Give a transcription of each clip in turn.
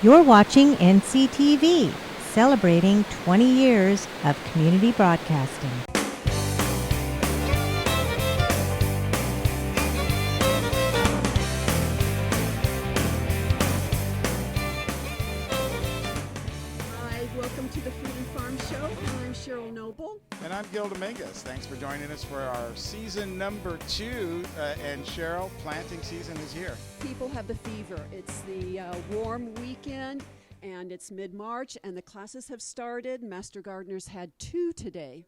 You're watching NCTV, celebrating 20 years of community broadcasting. Hi, welcome to the Food and Farm Show. I'm Cheryl Noble. And I'm Gil Dominguez. Thanks for joining us for our season number 2. And Cheryl, planting season is here. People have the fever. It's the warm weekend, and it's mid-March, and the classes have started. Master Gardeners had 2 today.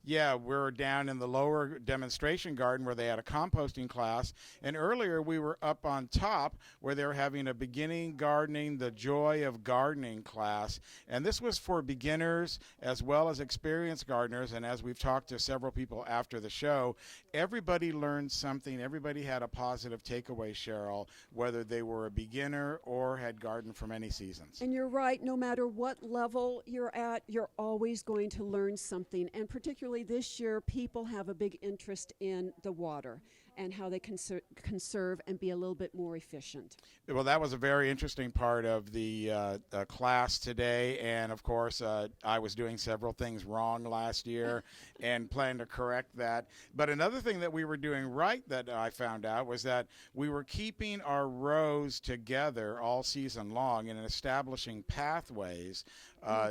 Yeah, we're down in the lower demonstration garden where they had a composting class. And earlier we were up on top where they were having a beginning gardening, the joy of gardening class. And this was for beginners as well as experienced gardeners. And as we've talked to several people after the show, everybody learned something. Everybody had a positive takeaway, Cheryl, whether they were a beginner or had gardened for many seasons. And you're right, no matter what level you're at, you're always going to learn something. And particularly this year, people have a big interest in the water and how they conserve and be a little bit more efficient. Well, that was a very interesting part of the class today. And, of course, I was doing several things wrong last year and plan to correct that. But another thing that we were doing right that I found out was that we were keeping our rows together all season long and establishing pathways.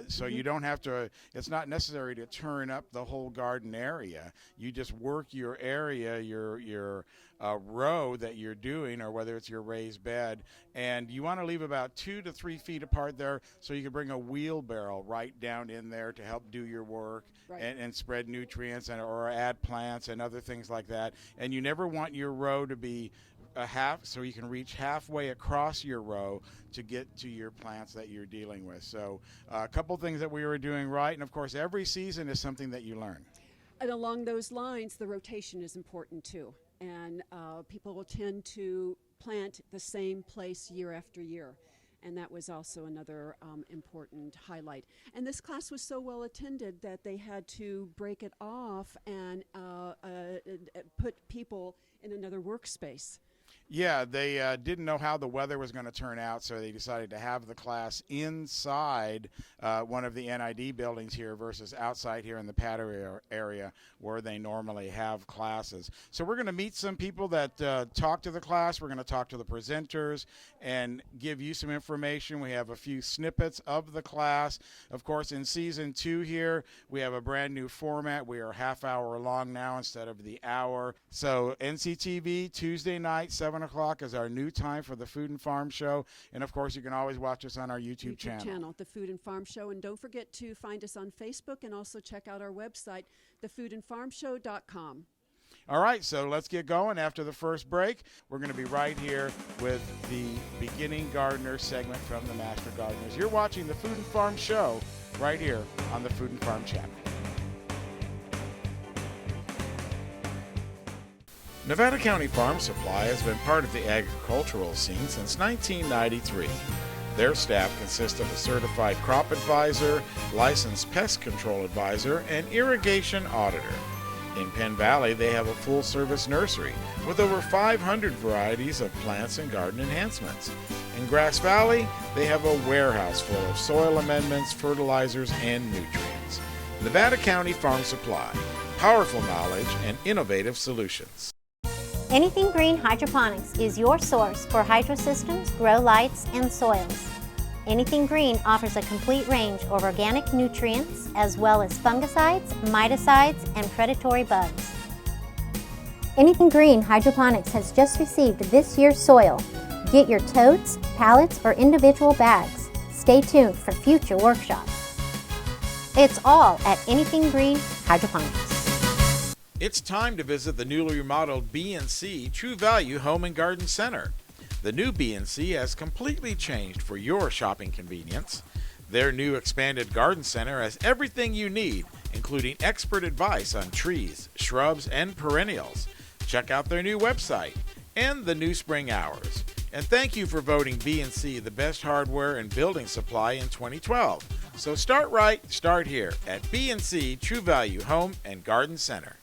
So you don't have to, it's not necessary to turn up the whole garden area. You just work your area, your row that you're doing, or whether it's your raised bed, and you want to leave about 2 to 3 feet apart there so you can bring a wheelbarrow right down in there to help do your work. Right. and spread nutrients or add plants and other things like that. And you never want your row to be a half, so you can reach halfway across your row to get to your plants that you're dealing with. So a couple things that we were doing right, and of course every season is something that you learn. And along those lines, the rotation is important too. And people will tend to plant the same place year after year. And that was also another important highlight. And this class was so well attended that they had to break it off and put people in another workspace. Yeah, they didn't know how the weather was going to turn out, so they decided to have the class inside one of the NID buildings here versus outside here in the patio area where they normally have classes. So we're going to meet some people that talk to the class. We're going to talk to the presenters and give you some information. We have a few snippets of the class. Of course, in season 2 here, we have a brand new format. We are half hour long now instead of the hour. So NCTV, Tuesday night, 7 o'clock is our new time for the Food and Farm Show. And, of course, you can always watch us on our YouTube channel. The Food and Farm Show. And don't forget to find us on Facebook and also check out our website, thefoodandfarmshow.com. All right, so let's get going. After the first break, we're going to be right here with the Beginning Gardener segment from the Master Gardeners. You're watching the Food and Farm Show right here on the Food and Farm channel. Nevada County Farm Supply has been part of the agricultural scene since 1993. Their staff consists of a certified crop advisor, licensed pest control advisor, and irrigation auditor. In Penn Valley, they have a full-service nursery with over 500 varieties of plants and garden enhancements. In Grass Valley, they have a warehouse full of soil amendments, fertilizers, and nutrients. Nevada County Farm Supply, powerful knowledge and innovative solutions. Anything Green Hydroponics is your source for hydro systems, grow lights, and soils. Anything Green offers a complete range of organic nutrients as well as fungicides, miticides, and predatory bugs. Anything Green Hydroponics has just received this year's soil. Get your totes, pallets, or individual bags. Stay tuned for future workshops. It's all at Anything Green Hydroponics. It's time to visit the newly remodeled B&C True Value Home and Garden Center. The new B&C has completely changed for your shopping convenience. Their new expanded garden center has everything you need, including expert advice on trees, shrubs, and perennials. Check out their new website and the new spring hours. And thank you for voting B&C the best hardware and building supply in 2012. So start right, start here at B&C True Value Home and Garden Center.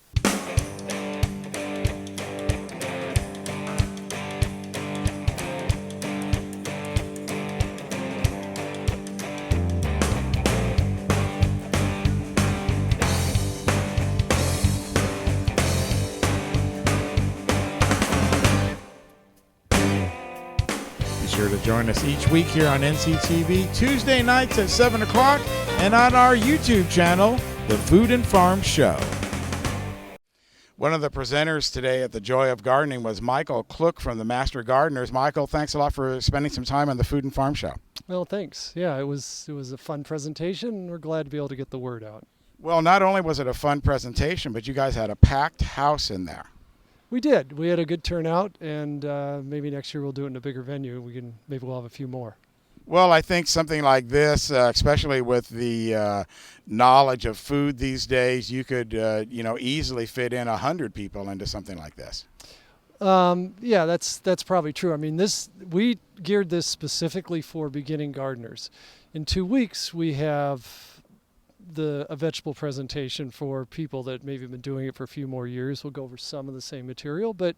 sure to join us each week here on NCTV, Tuesday nights at 7 o'clock, and on our YouTube channel, The Food and Farm Show. One of the presenters today at the Joy of Gardening was Michael Klook from the Master Gardeners. Michael, thanks a lot for spending some time on the Food and Farm Show. Well, thanks. Yeah, it was a fun presentation, and we're glad to be able to get the word out. Well, not only was it a fun presentation, but you guys had a packed house in there. We did. We had a good turnout, and maybe next year we'll do it in a bigger venue. Maybe we'll have a few more. Well, I think something like this, especially with the knowledge of food these days, you could, easily fit in 100 people into something like this. Yeah, that's probably true. I mean, we geared this specifically for beginning gardeners. In 2 weeks, we have a vegetable presentation for people that maybe have been doing it for a few more years. We'll go over some of the same material, but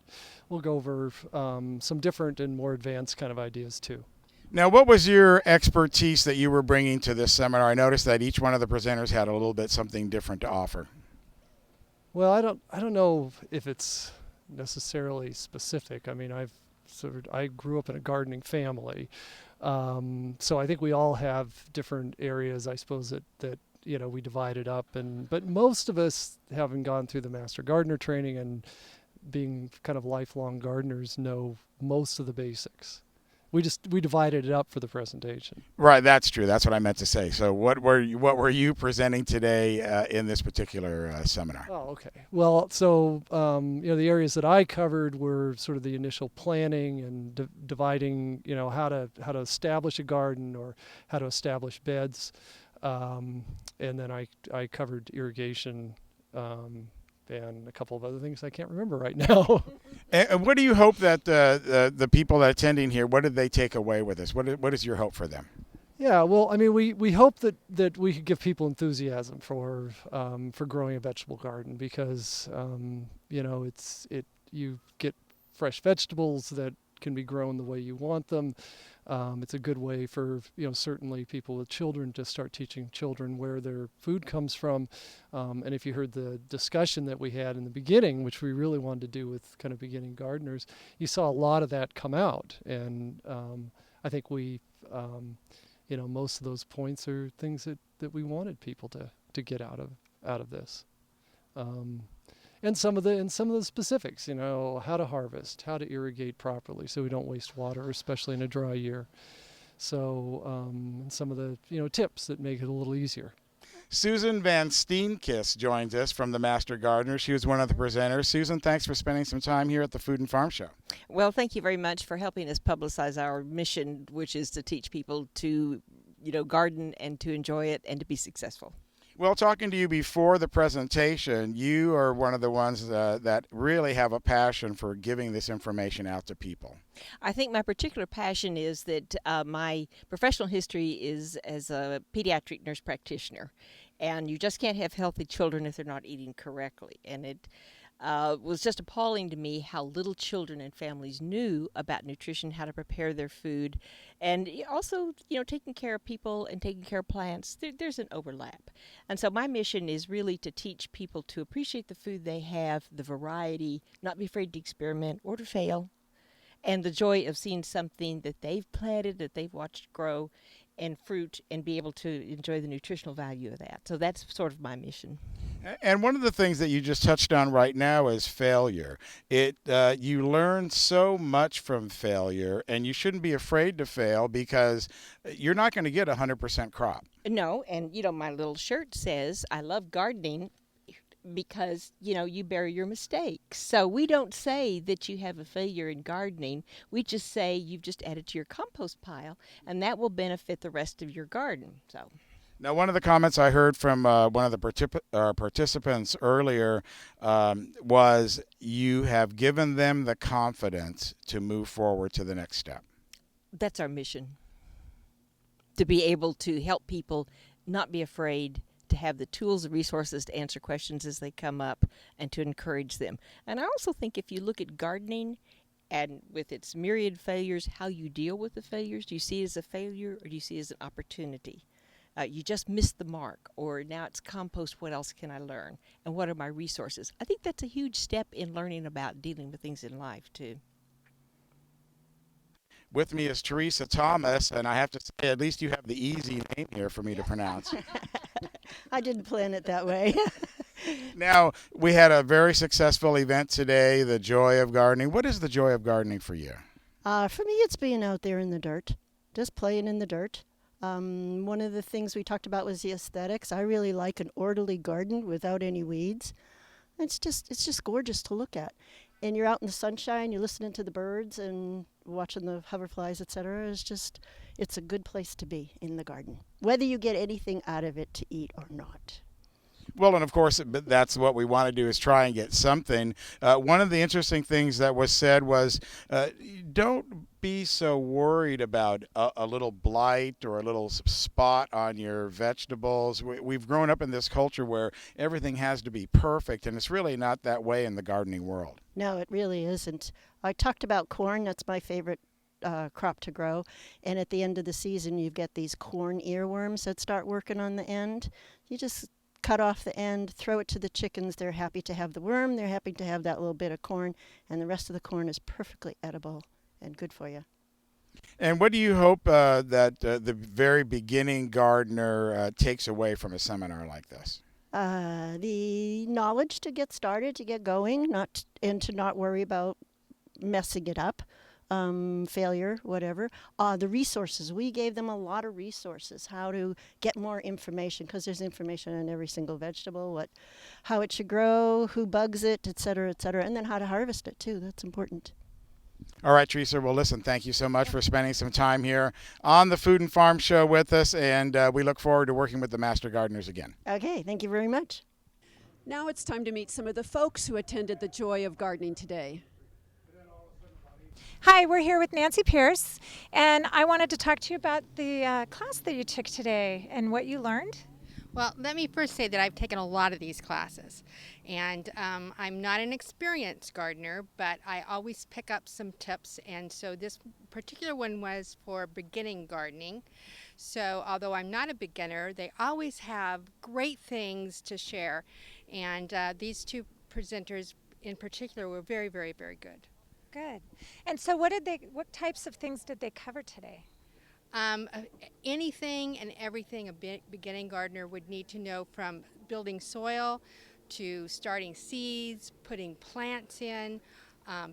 we'll go over some different and more advanced kind of ideas too. Now, what was your expertise that you were bringing to this seminar? I noticed that each one of the presenters had a little bit something different to offer. Well, I don't know if it's necessarily specific. I mean, I grew up in a gardening family, so I think we all have different areas, I suppose, that we divided up. But most of us, having gone through the Master Gardener training and being kind of lifelong gardeners, know most of the basics. We divided it up for the presentation. Right, that's true. That's what I meant to say. So what were you presenting today in this particular seminar? Oh, okay. Well, so the areas that I covered were sort of the initial planning and dividing, how to establish a garden or how to establish beds, and then I covered irrigation. And a couple of other things I can't remember right now. And what do you hope that the people that are attending here, what did they take away with this? What is your hope for them? Yeah, well, I mean, we hope that we could give people enthusiasm for growing a vegetable garden because you get fresh vegetables that can be grown the way you want them. It's a good way for certainly people with children to start teaching children where their food comes from. And if you heard the discussion that we had in the beginning, which we really wanted to do with kind of beginning gardeners, you saw a lot of that come out. And I think most of those points are things that we wanted people to get out of this. And some of the specifics, how to harvest, how to irrigate properly so we don't waste water, especially in a dry year. So, and some of the tips that make it a little easier. Susan Van Steenkist joins us from the Master Gardener. She was one of the presenters. Susan, thanks for spending some time here at the Food and Farm Show. Well, thank you very much for helping us publicize our mission, which is to teach people to, garden and to enjoy it and to be successful. Well, talking to you before the presentation, you are one of the ones that really have a passion for giving this information out to people. I think my particular passion is that my professional history is as a pediatric nurse practitioner, and you just can't have healthy children if they're not eating correctly. And it was just appalling to me how little children and families knew about nutrition, how to prepare their food, and also, taking care of people and taking care of plants. There's an overlap. And so my mission is really to teach people to appreciate the food they have, the variety, not be afraid to experiment or to fail, and the joy of seeing something that they've planted, that they've watched grow, and fruit, and be able to enjoy the nutritional value of that. So that's sort of my mission. And one of the things that you just touched on right now is failure. You learn so much from failure, and you shouldn't be afraid to fail because you're not going to get 100% crop. No, and my little shirt says, I love gardening because, you bear your mistakes. So we don't say that you have a failure in gardening. We just say you've just added to your compost pile, and that will benefit the rest of your garden. So. Now, one of the comments I heard from one of the participants earlier was you have given them the confidence to move forward to the next step. That's our mission, to be able to help people not be afraid, to have the tools and resources to answer questions as they come up, and to encourage them. And I also think if you look at gardening and with its myriad failures, how you deal with the failures, do you see it as a failure or do you see it as an opportunity? You just missed the mark, or now it's compost, what else can I learn? And what are my resources? I think that's a huge step in learning about dealing with things in life, too. With me is Teresa Thomas, and I have to say, at least you have the easy name here for me to pronounce. I didn't plan it that way. Now, we had a very successful event today, the Joy of Gardening. What is the Joy of Gardening for you? For me, it's being out there in the dirt, just playing in the dirt. One of the things we talked about was the aesthetics. I really like an orderly garden without any weeds. It's just gorgeous to look at. And you're out in the sunshine, you're listening to the birds and watching the hoverflies, etc. It's a good place to be in the garden, whether you get anything out of it to eat or not. Well, and of course, that's what we want to do is try and get something. One of the interesting things that was said was don't be so worried about a little blight or a little spot on your vegetables. We've grown up in this culture where everything has to be perfect, and it's really not that way in the gardening world. No, it really isn't. I talked about corn. That's my favorite crop to grow. And at the end of the season, you get these corn earworms that start working on the end. You just cut off the end, throw it to the chickens. They're happy to have the worm. They're happy to have that little bit of corn. And the rest of the corn is perfectly edible and good for you. And what do you hope that the very beginning gardener takes away from a seminar like this? The knowledge to get started, to get going, and to not worry about messing it up, failure, whatever. The resources, we gave them a lot of resources, how to get more information, because there's information on every single vegetable, how it should grow, who bugs it, et cetera, and then how to harvest it too. That's important. All right, Teresa. Well, listen, thank you so much for spending some time here on the Food and Farm Show with us, and we look forward to working with the Master Gardeners again. Okay, thank you very much. Now it's time to meet some of the folks who attended the Joy of Gardening today. Hi, we're here with Nancy Pierce, and I wanted to talk to you about the class that you took today and what you learned. Well, let me first say that I've taken a lot of these classes, and I'm not an experienced gardener, but I always pick up some tips, and so this particular one was for beginning gardening. So although I'm not a beginner, they always have great things to share, and these two presenters in particular were very, very, very good. Good. And so what types of things did they cover today? Anything and everything a beginning gardener would need to know, from building soil to starting seeds, putting plants in,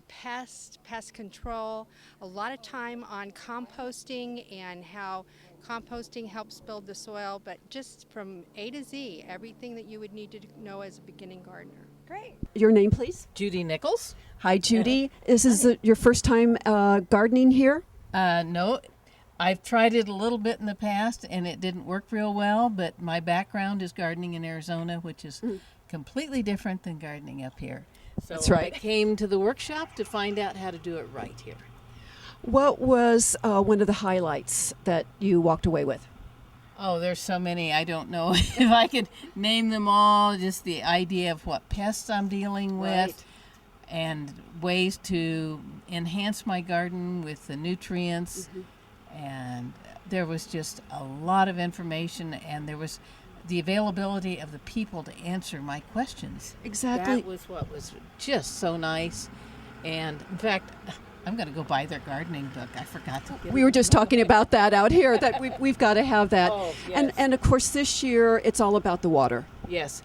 pest control, a lot of time on composting and how composting helps build the soil, but just from A to Z, everything that you would need to know as a beginning gardener. Great. Your name, please? Judy Nichols. Hi, Judy. This is your first time gardening here? No, I've tried it a little bit in the past and it didn't work real well, but my background is gardening in Arizona, which is completely different than gardening up here. So That's right. I came to the workshop to find out how to do it right here. What was one of the highlights that you walked away with? Oh, there's so many. I don't know if I could name them all. Just the idea of what pests I'm dealing with. Right. And ways to enhance my garden with the nutrients. And there was just a lot of information, and there was the availability of the people to answer my questions. Exactly. That was what was just so nice. And in fact, I'm going to go buy their gardening book. I forgot to get We were just talking about that out here, that we've got to have that. Oh, yes. And of course, this year, it's all about the water. Yes.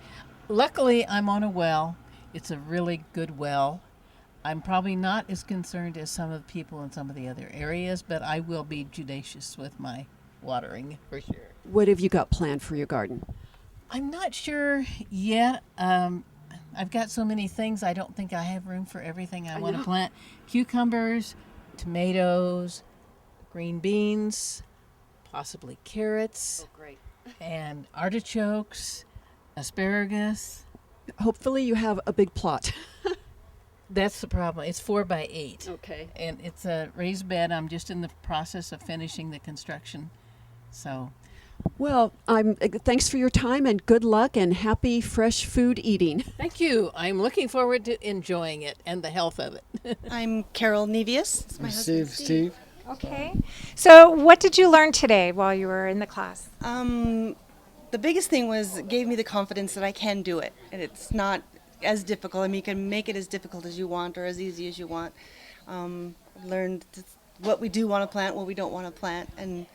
Luckily, I'm on a well. It's a really good well. I'm probably not as concerned as some of the people in some of the other areas, but I will be judicious with my watering for sure. What have you got planned for your garden? I'm not sure yet. I've got so many things, I don't think I have room for everything I want to plant. Cucumbers, tomatoes, green beans, possibly carrots. Oh, great. And artichokes, asparagus. Hopefully you have a big plot. That's the problem. It's 4 by 8. Okay. And it's a raised bed. I'm just in the process of finishing the construction. So, Well, thanks for your time and good luck and happy fresh food eating. thank you. I'm looking forward to enjoying it and the health of it. I'm Carol Nevius. It's my husband, Steve. Okay. So what did you learn today while you were in the class? The biggest thing was it gave me the confidence that I can do it, and it's not as difficult. I mean, you can make it as difficult as you want or as easy as you want. I've learned what we do want to plant, what we don't want to plant, and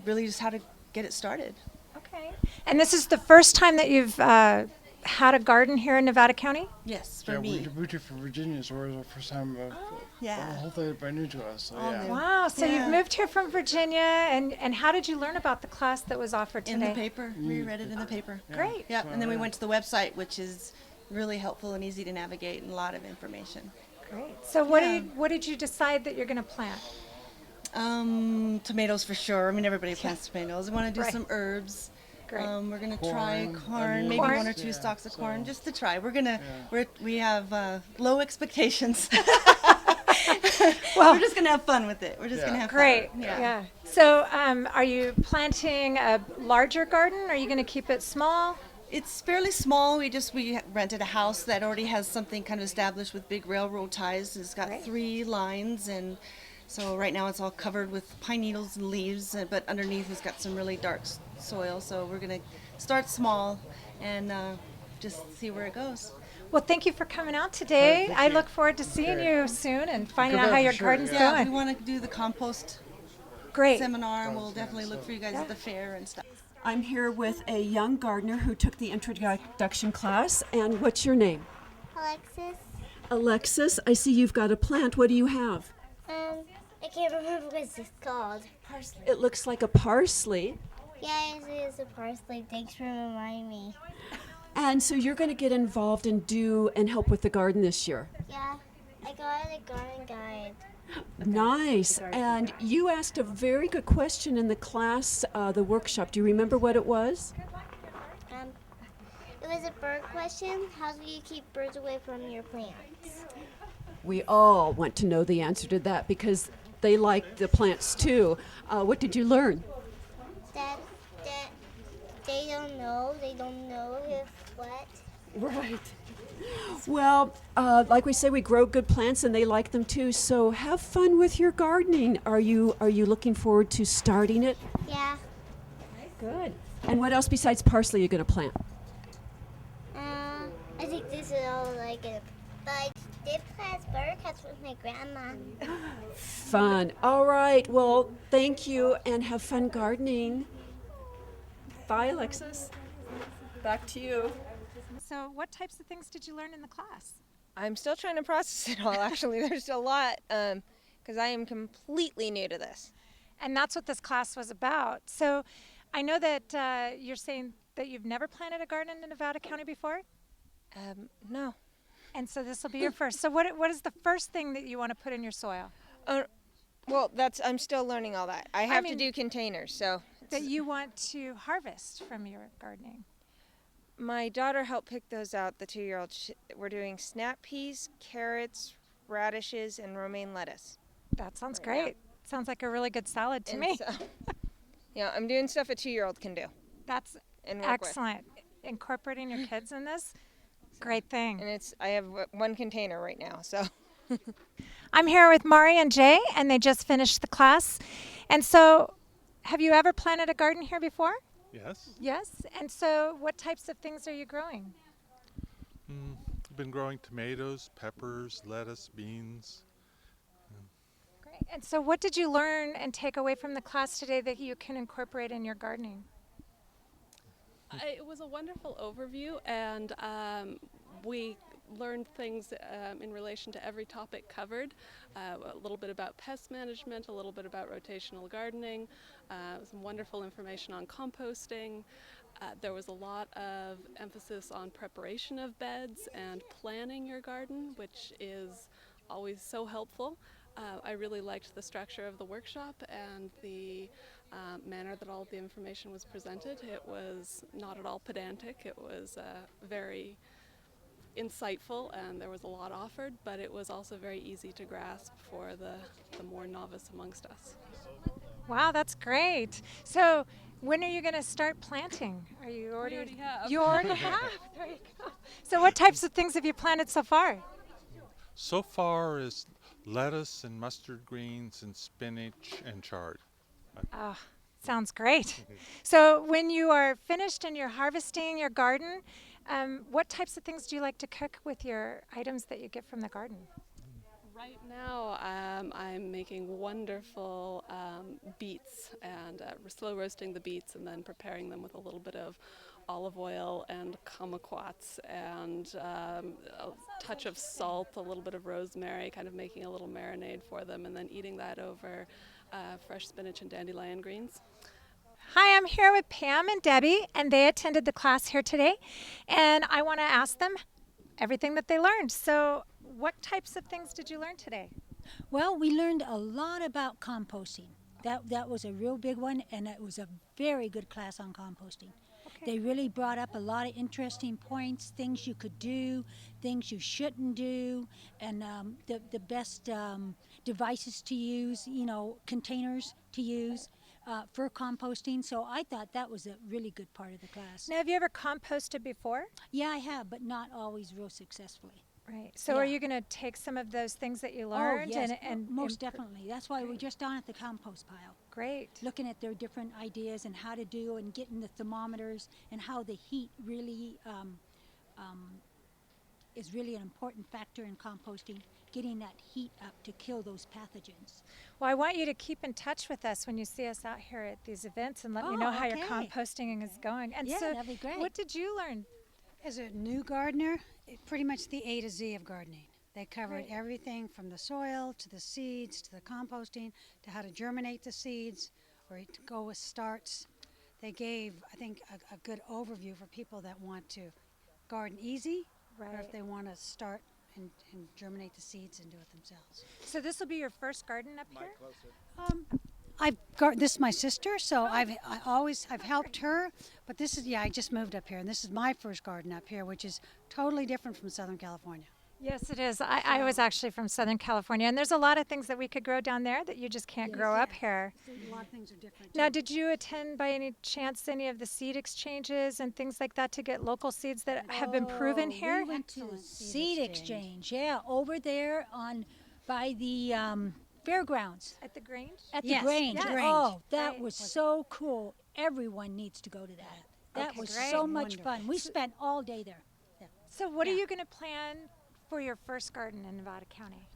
really just how to get it started. Okay. And this is the first time that you've had a garden here in Nevada County? Yes, for Yeah, me. we moved here from Virginia, so it was our first time. The Yeah. whole thing is brand new to us. So All yeah. new. Wow. So Yeah. you've moved here from Virginia, and how did you learn about the class that was offered In today? the paper. We read it in the paper. Great. Yeah, and then we went to the website, which is really helpful and easy to navigate and a lot of information. Great. So what did you decide that you're going to plant? Tomatoes for sure. I mean, everybody plants tomatoes. We want to do Right. some herbs. Great. We're gonna try Corn, corn, maybe Corn. one or two Yeah, stalks of so- corn, just to try. We have low expectations. Well, We're just gonna have fun with it. We're just gonna have great. fun. Yeah. So are you planting a larger garden? Are you going to keep it small? It's fairly small. We rented a house that already has something kind of established with big railroad ties. It's got Right. 3 lines, and so right now it's all covered with pine needles and leaves. But underneath it's got some really dark soil. So we're gonna start small and just see where it goes. Well, thank you for coming out today. I look forward to seeing you soon and finding Come out back how for your sure, garden's Yeah, we going. want to do the compost Great. seminar, and we'll definitely look for you guys at the fair and stuff. I'm here with a young gardener who took the introduction class. And what's your name? Alexis. Alexis, I see you've got a plant. What do you have? I can't remember what it's called. Parsley. It looks like a parsley. Yeah, it is a parsley. Thanks for reminding me. And so you're going to get involved and help with the garden this year. Yeah, I got a garden guide. Nice. And you asked a very good question in the class, the workshop. Do you remember what it was? It was a bird question. How do you keep birds away from your plants? We all want to know the answer to that because they like the plants too. What did you learn? That they don't know. They don't know if what. Right. Well, like we say, we grow good plants and they like them too. So have fun with your gardening. Are you looking forward to starting it? Yeah. Good. And what else besides parsley are you going to plant? I think this is all like it. But I did plant buttercups with my grandma. Fun. All right. Well, thank you and have fun gardening. Bye, Alexis. Back to you. So what types of things did you learn in the class? I'm still trying to process it all, actually. There's a lot, because I am completely new to this. And that's what this class was about. So I know that you're saying that you've never planted a garden in Nevada County before? No. And so this will be your first. So what is the first thing that you want to put in your soil? Well, I'm still learning all that. I have to do containers, so. That you want to harvest from your gardening. My daughter helped pick those out, the 2-year-old. We're doing snap peas, carrots, radishes, and romaine lettuce. That sounds great. Sounds like a really good salad to me. So, I'm doing stuff a 2-year-old can do. That's and work excellent. Incorporating your kids in this, great thing. And I have one container right now, so. I'm here with Mari and Jay, and they just finished the class. And so, have you ever planted a garden here before? Yes. Yes. And so, what types of things are you growing? I've been growing tomatoes, peppers, lettuce, beans. Great. And so, what did you learn and take away from the class today that you can incorporate in your gardening? It was a wonderful overview, and we learned things in relation to every topic covered. A little bit about pest management, a little bit about rotational gardening, some wonderful information on composting. There was a lot of emphasis on preparation of beds and planning your garden, which is always so helpful. I really liked the structure of the workshop and the manner that all of the information was presented. It was not at all pedantic. It was very insightful, and there was a lot offered, but it was also very easy to grasp for the more novice amongst us. Wow, that's great. So, when are you going to start planting? Are you already? We already have. You already have. There you go. So, what types of things have you planted so far? So far is lettuce and mustard greens and spinach and chard. Oh, sounds great. So, when you are finished and you're harvesting your garden, what types of things do you like to cook with your items that you get from the garden? Right now, I'm making wonderful beets and slow roasting the beets and then preparing them with a little bit of olive oil and kumquats and a touch of salt, a little bit of rosemary, kind of making a little marinade for them, and then eating that over fresh spinach and dandelion greens. Hi, I'm here with Pam and Debbie, and they attended the class here today, and I want to ask them everything that they learned. So what types of things did you learn today? Well, we learned a lot about composting. That was a real big one, and it was a very good class on composting. Okay. They really brought up a lot of interesting points, things you could do, things you shouldn't do, and the best devices to use, containers to use for composting. So I thought that was a really good part of the class. Now, have you ever composted before? Yeah, I have, but not always real successfully. Right. So are you going to take some of those things that you learned? Oh, yes, and most definitely. That's why we're just down at the compost pile. Great. Looking at their different ideas and how to do and getting the thermometers and how the heat really is really an important factor in composting, getting that heat up to kill those pathogens. Well, I want you to keep in touch with us when you see us out here at these events and let me know how your composting is going. And yeah, so that'd be great. What did you learn? As a new gardener, pretty much the A to Z of gardening. They covered everything from the soil to the seeds to the composting to how to germinate the seeds or to go with starts. They gave, I think, a good overview for people that want to garden easy or if they want to start and germinate the seeds and do it themselves. So this will be your first garden up here? This is my sister, so I've helped her, but this is, I just moved up here, and this is my first garden up here, which is totally different from Southern California. Yes, it is. I was actually from Southern California, and there's a lot of things that we could grow down there that you just can't grow up here. A lot of things are different. Now, did you attend by any chance any of the seed exchanges and things like that to get local seeds that have been proven here? We went to the seed exchange, over there by the fairgrounds. At the Grange? At the Grange. Yes. Oh, that was so cool. Everyone needs to go to that. That was so much fun. We spent all day there. Yeah. So what are you going to plan for your first garden in Nevada County?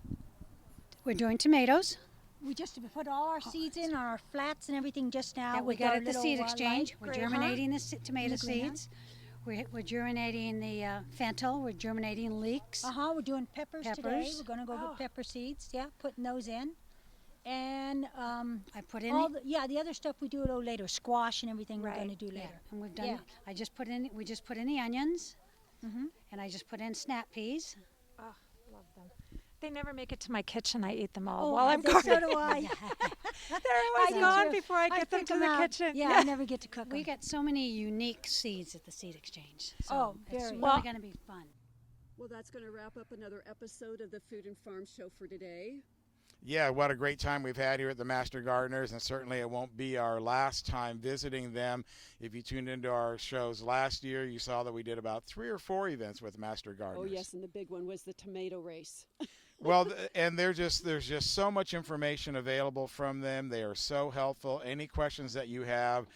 We're doing tomatoes. We just put all our seeds in on our flats and everything just now. That we got at the seed exchange. We're germinating the tomato seeds. We're germinating the fennel. We're germinating leeks. We're doing peppers today. We're going to go with pepper seeds. Yeah, putting those in. And I put in the other stuff we do a little later. Squash and everything we're going to do later. Yeah. And we've done. We just put in the onions. And I just put in snap peas. Oh, love them. They never make it to my kitchen. I eat them all Oh, while I'm so gardening. do I. They're always gone before I get them to the kitchen. Yeah, I never get to cook them. We got so many unique seeds at the seed exchange. So Oh, it's very. really going to be fun. Well, that's going to wrap up another episode of the Food and Farm Show for today. Yeah, what a great time we've had here at the Master Gardeners, and certainly it won't be our last time visiting them. If you tuned into our shows last year, you saw that we did about 3 or 4 events with Master Gardeners. Oh, yes, and the big one was the tomato race. Well, and there's just so much information available from them. They are so helpful. Any questions that you have,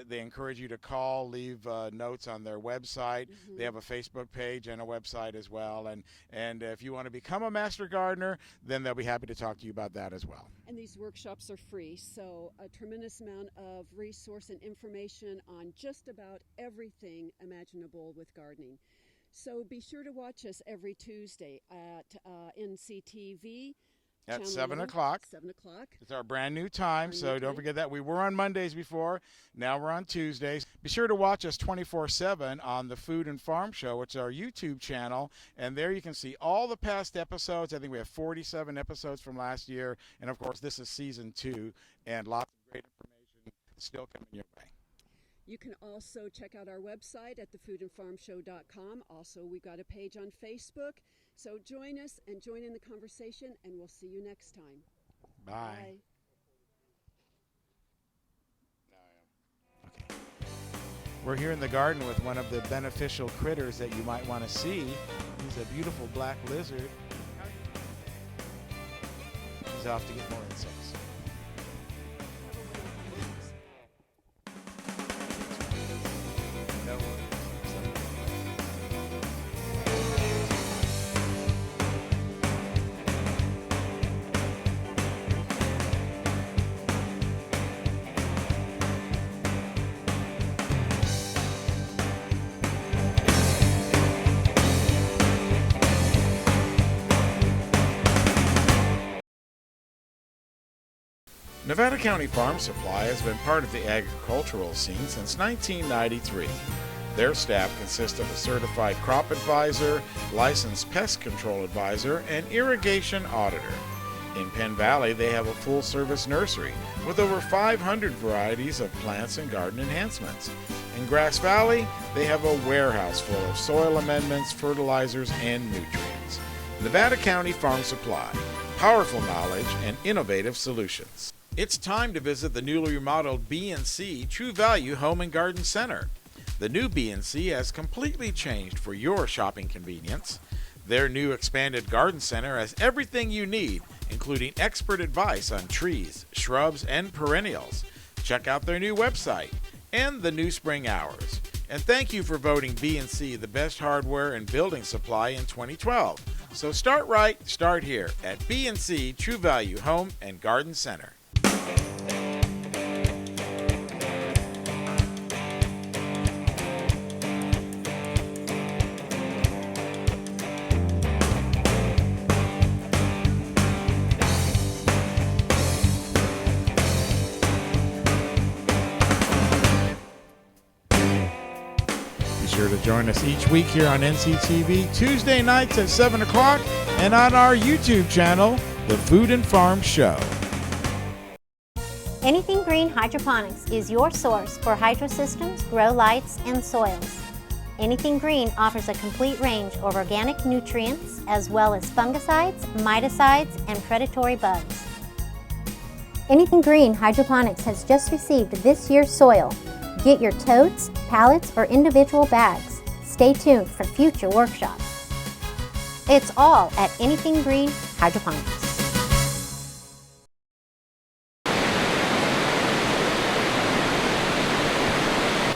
they encourage you to call, leave notes on their website. They have a Facebook page and a website as well. And if you want to become a Master Gardener, then they'll be happy to talk to you about that as well. And these workshops are free, so a tremendous amount of resource and information on just about everything imaginable with gardening. So be sure to watch us every Tuesday at NCTV. At 7 o'clock. 7 o'clock. It's our brand new time, so don't forget that. We were on Mondays before. Now we're on Tuesdays. Be sure to watch us 24/7 on the Food and Farm Show. It's our YouTube channel, and there you can see all the past episodes. I think we have 47 episodes from last year, and of course this is season 2, and lots of great information still coming your way. You can also check out our website at thefoodandfarmshow.com. Also, we've got a page on Facebook. So join us and join in the conversation, and we'll see you next time. Bye. Okay. We're here in the garden with one of the beneficial critters that you might want to see. He's a beautiful black lizard. He's off to get more insects. Nevada County Farm Supply has been part of the agricultural scene since 1993. Their staff consists of a certified crop advisor, licensed pest control advisor, and irrigation auditor. In Penn Valley, they have a full-service nursery with over 500 varieties of plants and garden enhancements. In Grass Valley, they have a warehouse full of soil amendments, fertilizers, and nutrients. Nevada County Farm Supply, powerful knowledge and innovative solutions. It's time to visit the newly remodeled B&C True Value Home and Garden Center. The new B&C has completely changed for your shopping convenience. Their new expanded garden center has everything you need, including expert advice on trees, shrubs, and perennials. Check out their new website and the new spring hours. And thank you for voting B&C the best hardware and building supply in 2012. So start right, start here at B&C True Value Home and Garden Center. Be sure to join us each week here on NCTV, Tuesday nights at 7 o'clock, and on our YouTube channel, The Food and Farm Show. Anything Green Hydroponics is your source for hydro systems, grow lights, and soils. Anything Green offers a complete range of organic nutrients as well as fungicides, miticides, and predatory bugs. Anything Green Hydroponics has just received this year's soil. Get your totes, pallets, or individual bags. Stay tuned for future workshops. It's all at Anything Green Hydroponics.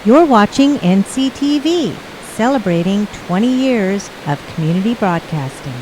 You're watching NCTV, celebrating 20 years of community broadcasting.